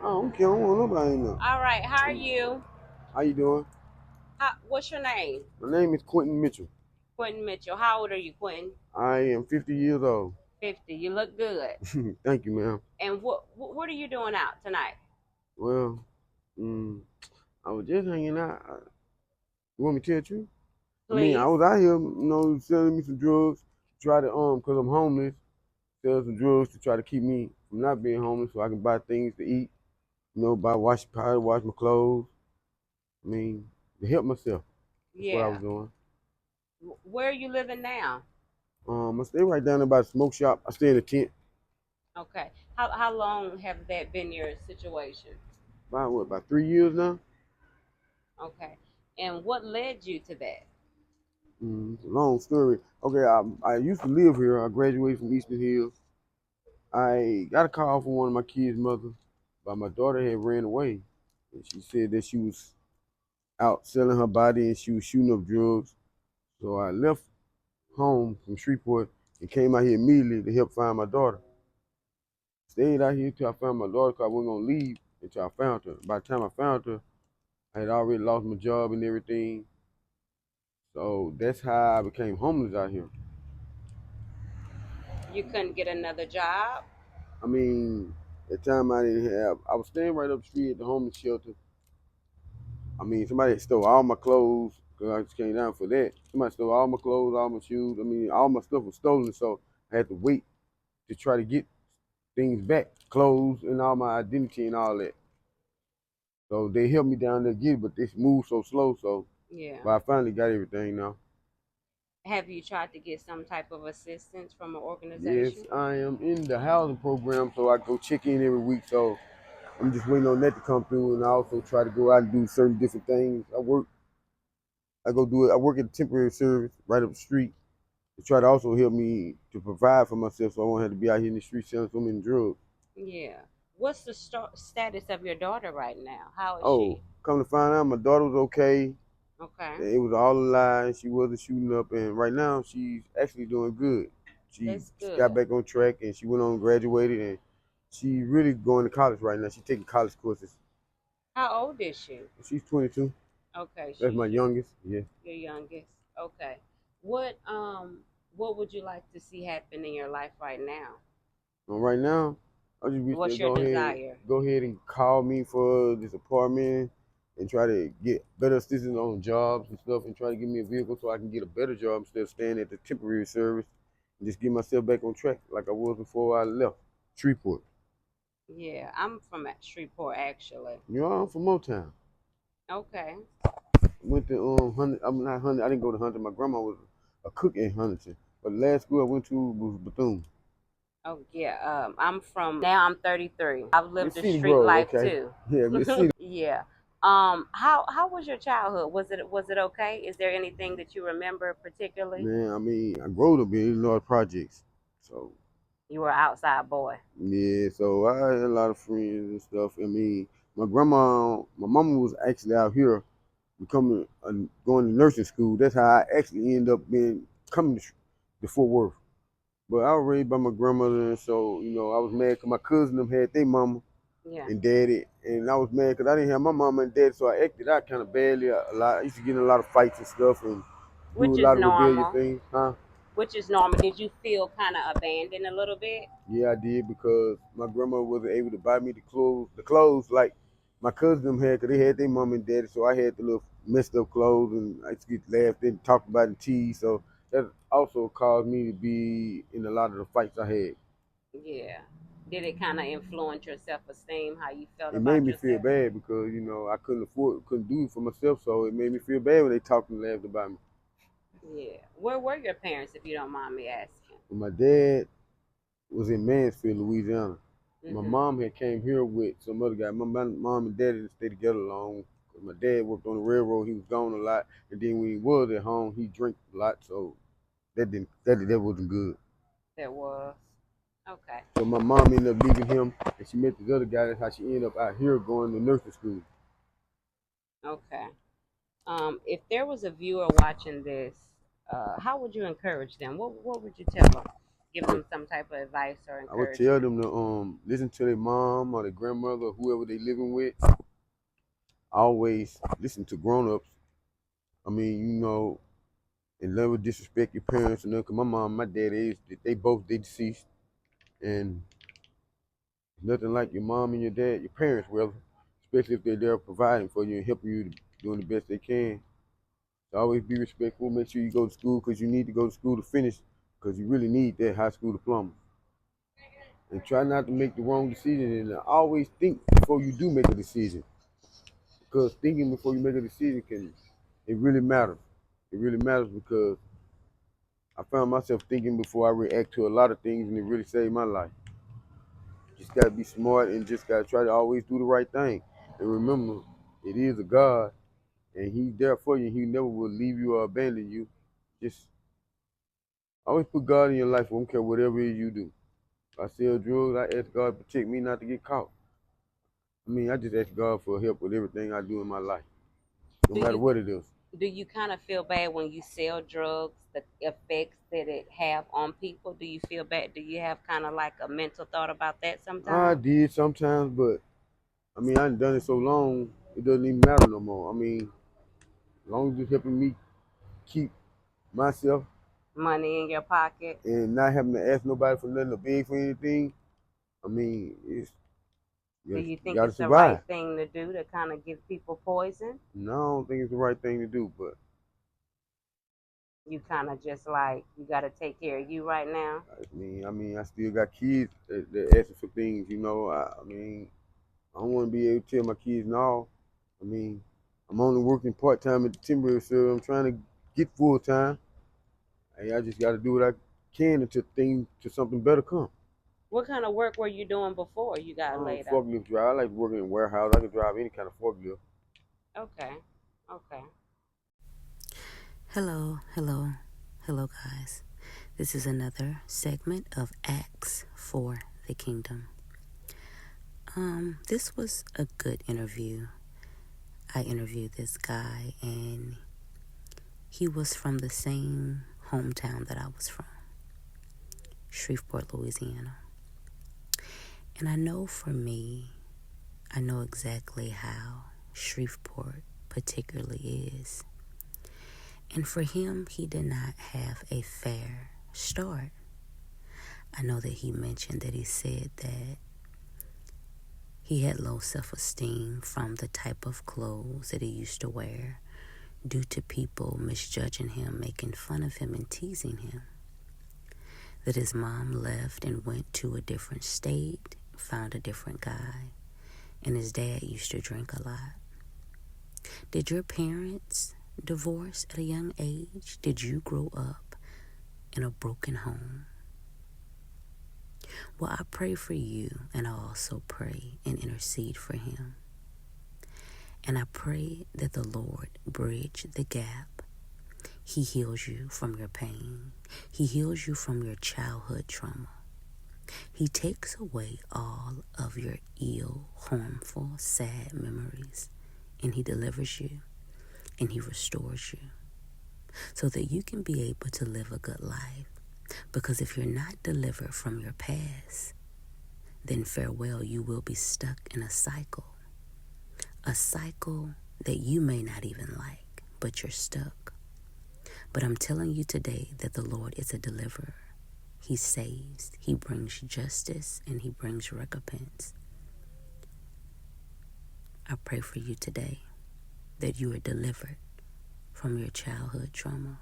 don't care. I don't want nobody in there. All right. How are you? How you doing? What's your name? My name is Quentin Mitchell. Quentin Mitchell. How old are you, Quentin? I am 50 years old. 50. You look good. Thank you, ma'am. And what are you doing out tonight? Well, mm, I was just hanging out. You want me to tell you? I Please. was out here, selling me some drugs, try to cause I'm homeless, sell some drugs to try to keep me from not being homeless, so I can buy things to eat. Buy wash powder, wash my clothes. To help myself. That's what I Yeah. was doing. Where are you living now? I stay right down there by the smoke shop. I stay in a tent. Okay. How long have that been your situation? About 3 years now? Okay. And what led you to that? It's a long story. Okay, I used to live here. I graduated from Eastern Hills. I got a call from one of my kids' mother, but my daughter had ran away. And she said that she was out selling her body and she was shooting up drugs. So I left home from Shreveport and came out here immediately to help find my daughter. Stayed out here till I found my daughter because I wasn't going to leave until I found her. By the time I found her, I had already lost my job and everything. So that's how I became homeless out here. You couldn't get another job? I mean, at the time I didn't have, I was staying right up the street at the homeless shelter. Somebody had stole all my clothes because I just came down for that. Somebody stole all my clothes, all my shoes. All my stuff was stolen, so I had to wait to try to get things back, clothes and all my identity and all that. So they helped me down there get it, but they moved so slow. Yeah. But I finally got everything now. Have you tried to get some type of assistance from an Yes, organization? I am in the housing program, so I go check in every week. So I'm just waiting on that to come through, and I also try to go out and do certain different things. I go do it. I work at a temporary service right up the street to try to also help me to provide for myself, so I won't have to be out here in the street selling so many drugs. Yeah. What's the status of your daughter right now? How is Oh, she? come to find out, my daughter was okay. Okay. It was all a lie. She wasn't shooting up, and right now she's actually doing good. She That's good. got back on track, and she went on and graduated, and she really going to college right now. She's taking college courses. How old is she? She's 22. Okay, That's my she's youngest. Yeah. your youngest. Okay. What um what would you like to see happen in your life right now? Right now, I just wish What's they'd your desire? go ahead and call me for this apartment and try to get better assistance on jobs and stuff and try to give me a vehicle so I can get a better job instead of staying at the temporary service and just get myself back on track like I was before I left Shreveport. Yeah, I'm from Shreveport actually. I'm from Motown. Okay. Went to Hunter. I'm not Hunter. I didn't go to Hunter. My grandma was a cook in Huntington. But the last school I went to was Bethune. Oh yeah. I'm from now I'm 33. I've lived Miss a City street Grove, life okay. too. Yeah, Miss City. Yeah. How was your childhood? Was it okay? Is there anything that you remember particularly? Man, I grew up in Illinois projects. So You were an outside boy. yeah, so I had a lot of friends and stuff. My mama was actually out here becoming going to nursing school. That's how I actually ended up being coming to Fort Worth. But I was raised by my grandmother, and so I was mad because my cousin them had their mama Yeah. and daddy, and I was mad because I didn't have my mama and daddy, so I acted out kind of badly a lot. I used to get in a lot of fights and stuff and do Which a is lot of rebellious normal. things, huh? Which is normal. Did you feel kind of abandoned a little bit? Yeah, I did because my grandma wasn't able to buy me the clothes like my cousin them had, cause they had their mom and daddy. So I had the little messed up clothes, and I used to get laughed and talked about and teased. So that also caused me to be in a lot of the fights I had. Yeah. Did it kind of influence your self-esteem, how you felt It made about me feel yourself? bad because I couldn't do it for myself. So it made me feel bad when they talked and laughed about me. Yeah. Where were your parents, if you don't mind me asking? When my dad was in Mansfield, Louisiana. My Mhm. mom had came here with some other guy. My mom and dad didn't stay together long. 'Cause my dad worked on the railroad. He was gone a lot, and then when he was at home, he drank a lot. So that wasn't good. There was. Okay. So my mom ended up leaving him, and she met this other guy. That's how she ended up out here going to nursing school. Okay. If there was a viewer watching this, how would you encourage them? What would you tell them? give them some type of advice or I would tell encouragement? them to listen to their mom or their grandmother or whoever they living with. Always listen to grown-ups. I mean, and never disrespect your parents or nothing. 'Cause my mom and my dad, they deceased. And nothing like your mom and your dad, your parents, well, especially if they're there providing for you and helping you, doing the best they can. So always be respectful. Make sure you go to school because you need to go to school to finish because you really need that high school diploma. And try not to make the wrong decision and always think before you do make a decision. Because thinking before you make a decision it really matters. It really matters because I found myself thinking before I react to a lot of things and it really saved my life. Just gotta be smart and just gotta try to always do the right thing. And remember, it is a God and He's there for you. He never will leave you or abandon you. Just always put God in your life. I don't care whatever it is you do. If I sell drugs, I ask God to protect me not to get caught. I mean, I just ask God for help with everything I do in my life, no Do matter you what it is. do you kind of feel bad when you sell drugs, the effects that it have on people? Do you feel bad? Do you have kind of like a mental thought about that I sometimes? did sometimes, but I mean, I done it so long, it doesn't even matter no more. I mean, as long as it's helping me keep myself Money in your pocket? and not having to ask nobody for nothing or beg for anything, I mean, Do you you think gotta it's the right survive. thing to do to kind of give people poison? No, I don't think it's the right thing to do, but You kind of just like, you got to take care of you right now? I still got kids that asking for things. I mean, I don't want to be able to tell my kids no. I mean, I'm only working part time at the temporary center. I'm trying to get full time. And I just got to do what I can until something better come. What kind of work were you doing before you got laid off? Forklift drive. I like working in a warehouse. I can drive any kind of forklift. Okay, okay. Hello, hello, hello, guys. This is another segment of Acts for the Kingdom. This was a good interview. I interviewed this guy, and he was from the same hometown that I was from, Shreveport, Louisiana. And I know for me, I know exactly how Shreveport particularly is. And for him, he did not have a fair start. I know that he mentioned that he said that he had low self-esteem from the type of clothes that he used to wear due to people misjudging him, making fun of him, and teasing him. That his mom left and went to a different state, found a different guy, and his dad used to drink a lot. Did your parents divorce at a young age? Did you grow up in a broken home? Well, I pray for you, and I also pray and intercede for him. And I pray that the Lord bridge the gap. He heals you from your pain. He heals you from your childhood trauma. He takes away all of your ill, harmful, sad memories, and He delivers you, and He restores you so that you can be able to live a good life. Because if you're not delivered from your past, then farewell, you will be stuck in a cycle that you may not even like, but you're stuck. But I'm telling you today that the Lord is a deliverer. He saves, He brings justice, and He brings recompense. I pray for you today that you are delivered from your childhood trauma.